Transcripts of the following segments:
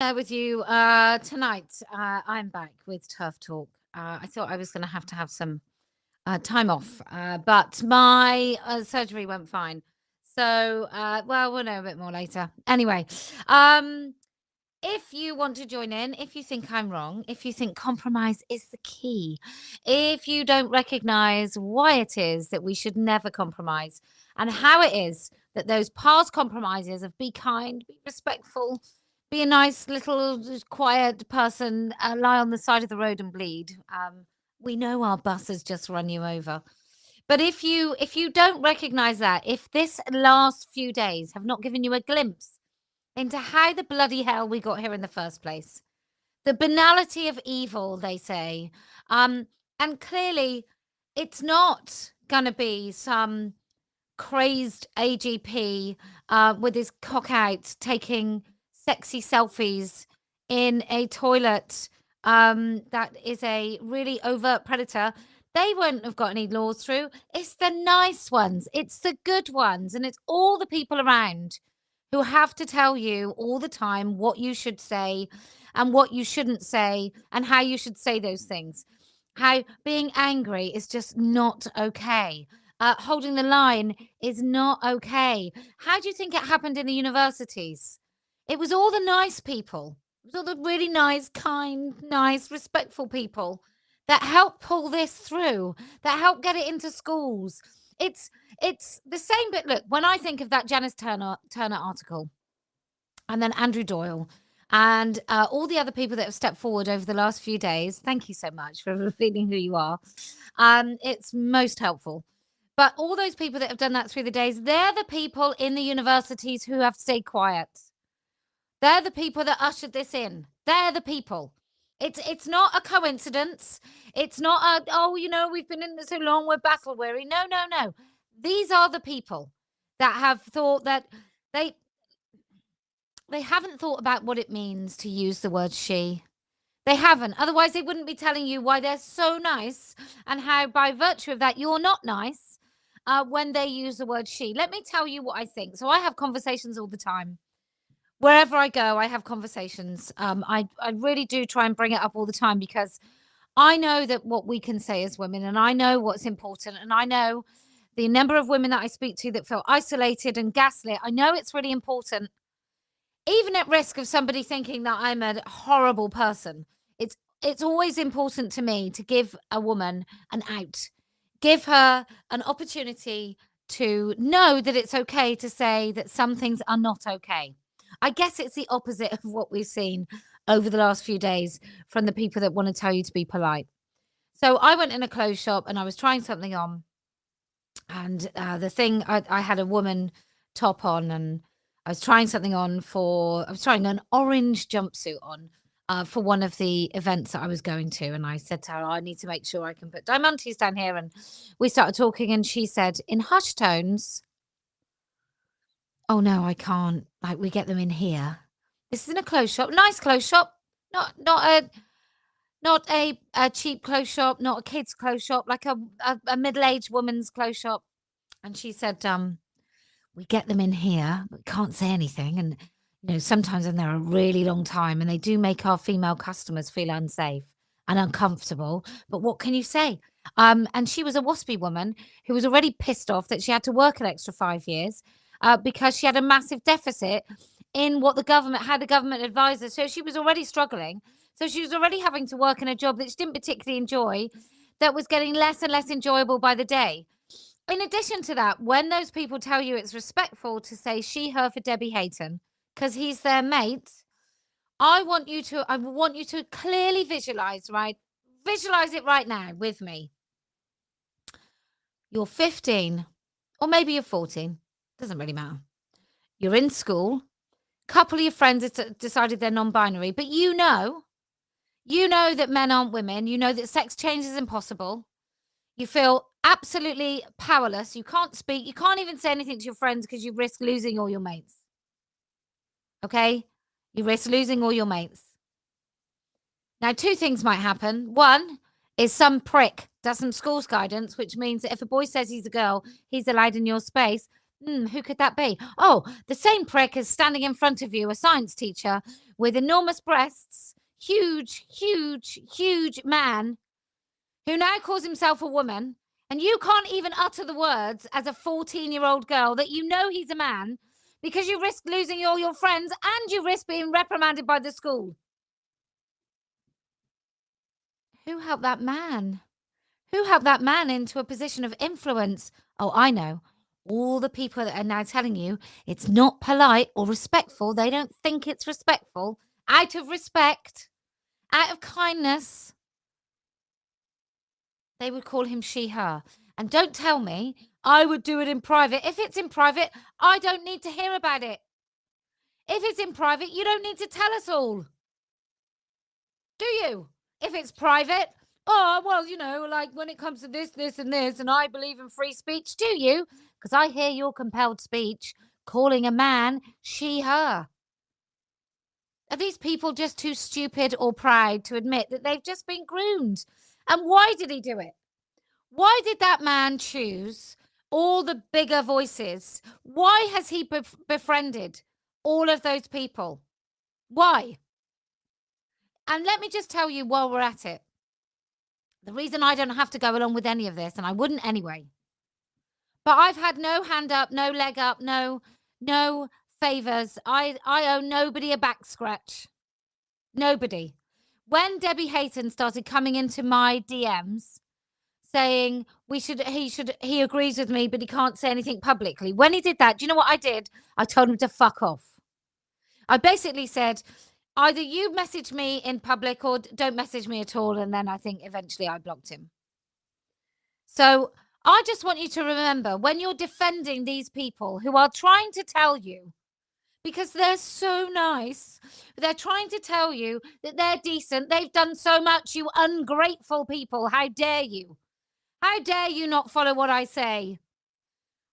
With you tonight. I'm back with TERFtalk. I thought I was going to have some time off, but my surgery went fine. So, well, we'll know a bit more later. Anyway, um, if you want to join in, if you think I'm wrong, if you think compromise is the key, if you don't recognize why it is that we should never compromise and how it is that those past compromises of be kind, be respectful, be a nice little quiet person, lie on the side of the road and bleed. We know our bus has just run you over. But if you don't recognize that, if this last few days have not given you a glimpse into how the bloody hell we got here in the first place. The banality of evil, they say. And clearly, it's not going to be some crazed AGP with his cock out taking sexy selfies in a toilet that is a really overt predator. They won't have got any laws through. It's the nice ones, it's the good ones, and it's all the people around who have to tell you all the time what you should say and what you shouldn't say and how you should say those things. How being angry is just not okay. Holding the line is not okay. How do you think it happened in the universities? It was all the nice people. It was all the really nice, kind, nice, respectful people that helped pull this through, that helped get it into schools. It's the same, but look, when I think of that Janice Turner article, and then Andrew Doyle, and all the other people that have stepped forward over the last few days, thank you so much for revealing who you are. It's most helpful. But all those people that have done that through the days, they're the people in the universities who have stayed quiet. They're the people that ushered this in. They're the people. It's not a coincidence. It's not a, oh, we've been in this so long, we're battle weary. No, no, no. These are the people that have thought that they haven't thought about what it means to use the word she. They haven't. Otherwise, they wouldn't be telling you why they're so nice and how, by virtue of that, you're not nice when they use the word she. Let me tell you what I think. So I have conversations all the time. Wherever I go, I have conversations. I really do try and bring it up all the time because I know that what we can say as women, and I know what's important, and I know the number of women that I speak to that feel isolated and gaslit. I know it's really important, even at risk of somebody thinking that I'm a horrible person. It's always important to me to give a woman an out, give her an opportunity to know that it's okay to say that some things are not okay. I guess it's the opposite of what we've seen over the last few days from the people that want to tell you to be polite. So I went in a clothes shop and I was trying something on, and the thing I had a woman top on, and I was trying something on I was trying an orange jumpsuit on for one of the events that I was going to, and I said to her, "I need to make sure I can put diamantes down here." And we started talking, and she said in hushed tones, "Oh no, I can't. Like, we get them in here. This is in a clothes shop, nice clothes shop, not a cheap clothes shop, not a kids' clothes shop, like a middle-aged woman's clothes shop." And she said, "We get them in here, but can't say anything. And sometimes when they're a really long time, and they do make our female customers feel unsafe and uncomfortable. But what can you say?" And she was a waspy woman who was already pissed off that she had to work an extra 5 years because she had a massive deficit in how the government advised her. So she was already struggling. So she was already having to work in a job that she didn't particularly enjoy, that was getting less and less enjoyable by the day. In addition to that, when those people tell you it's respectful to say she, her for Debbie Hayton, because he's their mate, I want you to clearly visualize, right? Visualize it right now with me. You're 15, or maybe you're 14. Doesn't really matter. You're in school. Couple of your friends have decided they're non-binary, but you know that men aren't women. You know that sex change is impossible. You feel absolutely powerless. You can't speak. You can't even say anything to your friends because you risk losing all your mates. Okay? You risk losing all your mates. Now, two things might happen. One is some prick does some schools guidance, which means that if a boy says he's a girl, he's allowed in your space. Who could that be? Oh, the same prick is standing in front of you, a science teacher with enormous breasts, huge, huge, huge man who now calls himself a woman, and you can't even utter the words as a 14-year-old girl that you know he's a man because you risk losing all your friends and you risk being reprimanded by the school. Who helped that man? Who helped that man into a position of influence? Oh, I know. All the people that are now telling you it's not polite or respectful. They don't think it's respectful. Out of respect, out of kindness, they would call him she, her. And don't tell me I would do it in private. If it's in private, I don't need to hear about it. If it's in private, you don't need to tell us all. Do you? If it's private, oh, well, you know, like when it comes to this, this, and this, and I believe in free speech, do you? Because I hear your compelled speech calling a man she, her. Are these people just too stupid or proud to admit that they've just been groomed? And why did he do it? Why did that man choose all the bigger voices? Why has he befriended all of those people? Why? And let me just tell you while we're at it, the reason I don't have to go along with any of this, and I wouldn't anyway, but I've had no hand up, no leg up, no favors. I owe nobody a back scratch. Nobody. When Debbie Hayton started coming into my DMs saying he agrees with me, but he can't say anything publicly. When he did that, do you know what I did? I told him to fuck off. I basically said, either you message me in public or don't message me at all. And then I think eventually I blocked him. So I just want you to remember when you're defending these people who are trying to tell you, because they're so nice, they're trying to tell you that they're decent. They've done so much, you ungrateful people. How dare you? How dare you not follow what I say?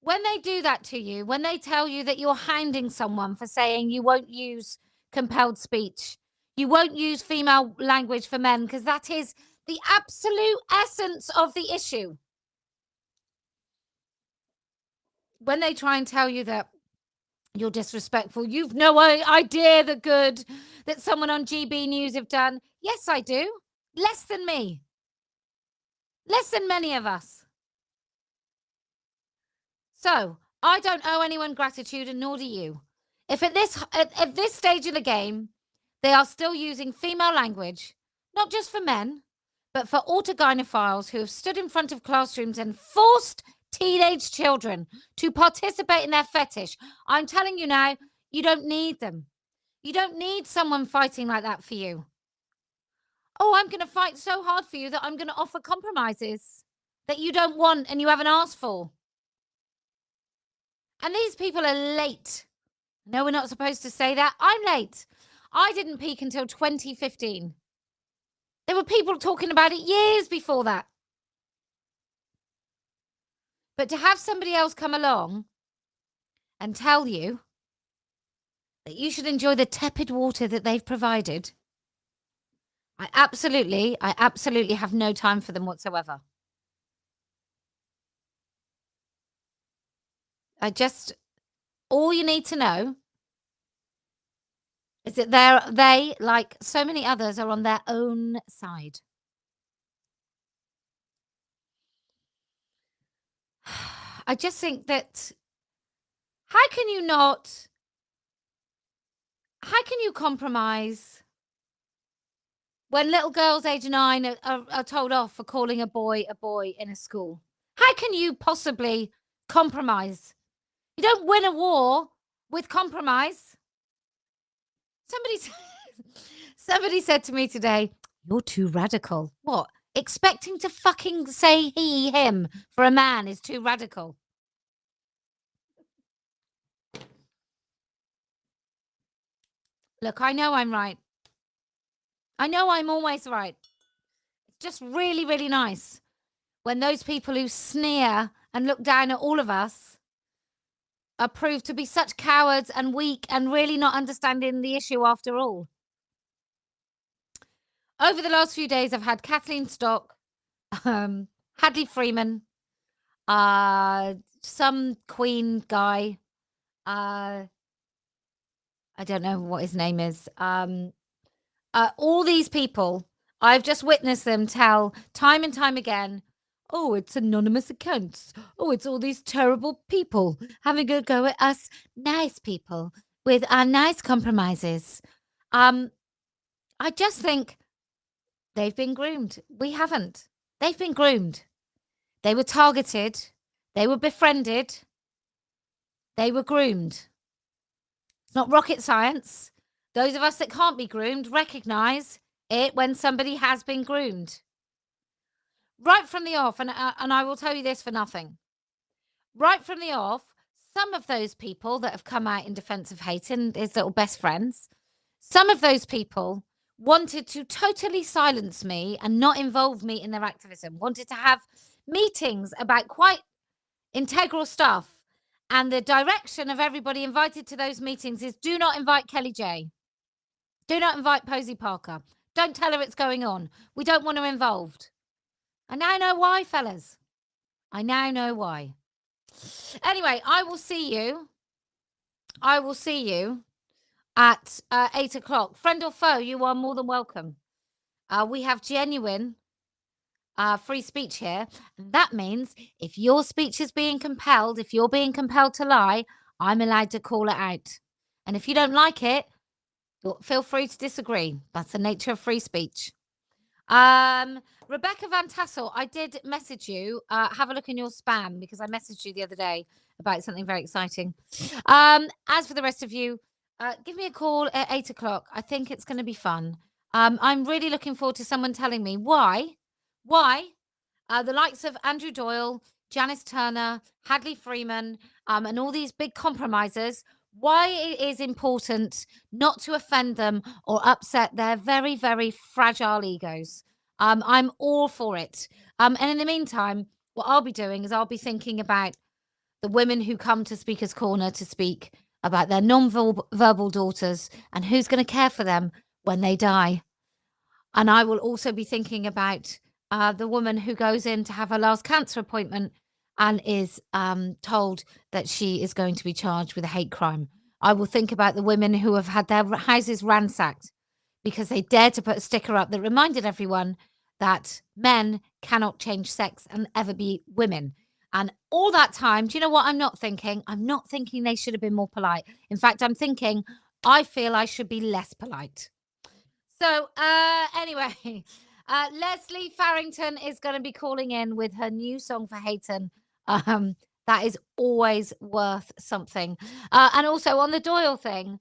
When they do that to you, when they tell you that you're hounding someone for saying you won't use compelled speech, you won't use female language for men, because that is the absolute essence of the issue. When they try and tell you that you're disrespectful, you've no idea the good that someone on GB News have done. Yes, I do. Less than me. Less than many of us. So I don't owe anyone gratitude, and nor do you. If at this stage of the game, they are still using female language, not just for men, but for autogynephiles who have stood in front of classrooms and forced teenage children to participate in their fetish, I'm telling you now, you don't need them. You don't need someone fighting like that for you. Oh, I'm going to fight so hard for you that I'm going to offer compromises that you don't want and you haven't asked for. And these people are late. No, we're not supposed to say that. I'm late. I didn't peak until 2015. There were people talking about it years before that. But to have somebody else come along and tell you that you should enjoy the tepid water that they've provided, I absolutely have no time for them whatsoever. All you need to know is that they, like so many others, are on their own side. I just think that how can you compromise when little girls age 9 are told off for calling a boy in a school? How can you possibly compromise? You don't win a war with compromise. Somebody said to me today, "You're too radical." What? Expecting to fucking say he, him for a man is too radical. Look, I know I'm right. I know I'm always right. It's just really, really nice when those people who sneer and look down at all of us are proved to be such cowards and weak and really not understanding the issue after all. Over the last few days, I've had Kathleen Stock, Hadley Freeman, some Queen guy. I don't know what his name is. All these people, I've just witnessed them tell time and time again, oh, it's anonymous accounts. Oh, it's all these terrible people having a go at us nice people with our nice compromises. I just think they've been groomed. We haven't. They've been groomed. They were targeted. They were befriended. They were groomed. It's not rocket science. Those of us that can't be groomed recognize it when somebody has been groomed. Right from the off, and I will tell you this for nothing. Right from the off, some of those people that have come out in defense of Hayton, his little best friends, some of those people wanted to totally silence me and not involve me in their activism, wanted to have meetings about quite integral stuff. And the direction of everybody invited to those meetings is do not invite Kellie-Jay. Do not invite Posie Parker. Don't tell her it's going on. We don't want her involved. I now know why, fellas. I now know why. Anyway, I will see you. I will see you at 8 o'clock. Friend or foe, you are more than welcome. We have genuine free speech here. And that means if your speech is being compelled, if you're being compelled to lie, I'm allowed to call it out. And if you don't like it, feel free to disagree. That's the nature of free speech. Rebecca Van Tassel, I did message you. Have a look in your spam because I messaged you the other day about something very exciting. As for the rest of you, give me a call at 8 o'clock. I think it's going to be fun. I'm really looking forward to someone telling me why the likes of Andrew Doyle, Janice Turner, Hadley Freeman, and all these big compromisers, why it is important not to offend them or upset their very, very fragile egos. I'm all for it. And in the meantime, what I'll be doing is I'll be thinking about the women who come to Speaker's Corner to speak about their non-verbal daughters and who's going to care for them when they die. And I will also be thinking about the woman who goes in to have her last cancer appointment and is told that she is going to be charged with a hate crime. I will think about the women who have had their houses ransacked because they dared to put a sticker up that reminded everyone that men cannot change sex and ever be women. And all that time, do you know what I'm not thinking? I'm not thinking they should have been more polite. In fact, I'm thinking I feel I should be less polite. So anyway, Leslie Farrington is going to be calling in with her new song for Hayton. That is always worth something. And also on the Doyle thing,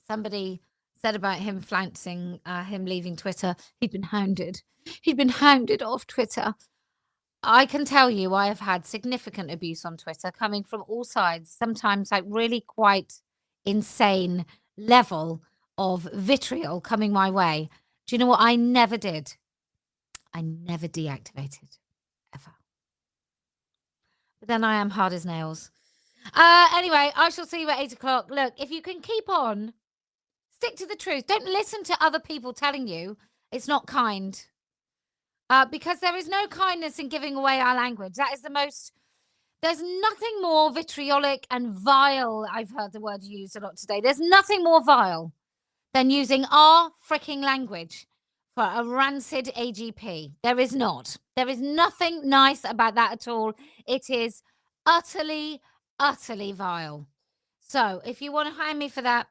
somebody said about him flouncing, him leaving Twitter. He'd been hounded. He'd been hounded off Twitter. I can tell you I have had significant abuse on Twitter coming from all sides, sometimes like really quite insane level of vitriol coming my way. Do you know what I never did? I never deactivated, ever. But then I am hard as nails. Anyway, I shall see you at 8 o'clock. Look, if you can keep on, stick to the truth. Don't listen to other people telling you it's not kind. Because there is no kindness in giving away our language. That is the most... There's nothing more vitriolic and vile. I've heard the word used a lot today. There's nothing more vile than using our freaking language for a rancid AGP. There is not. There is nothing nice about that at all. It is utterly, utterly vile. So if you want to hire me for that,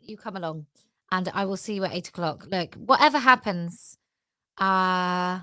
you come along and I will see you at 8 o'clock. Look, whatever happens, I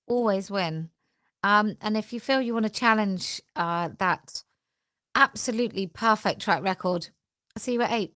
always win. And if you feel you want to challenge that absolutely perfect track record, I'll see you at 8.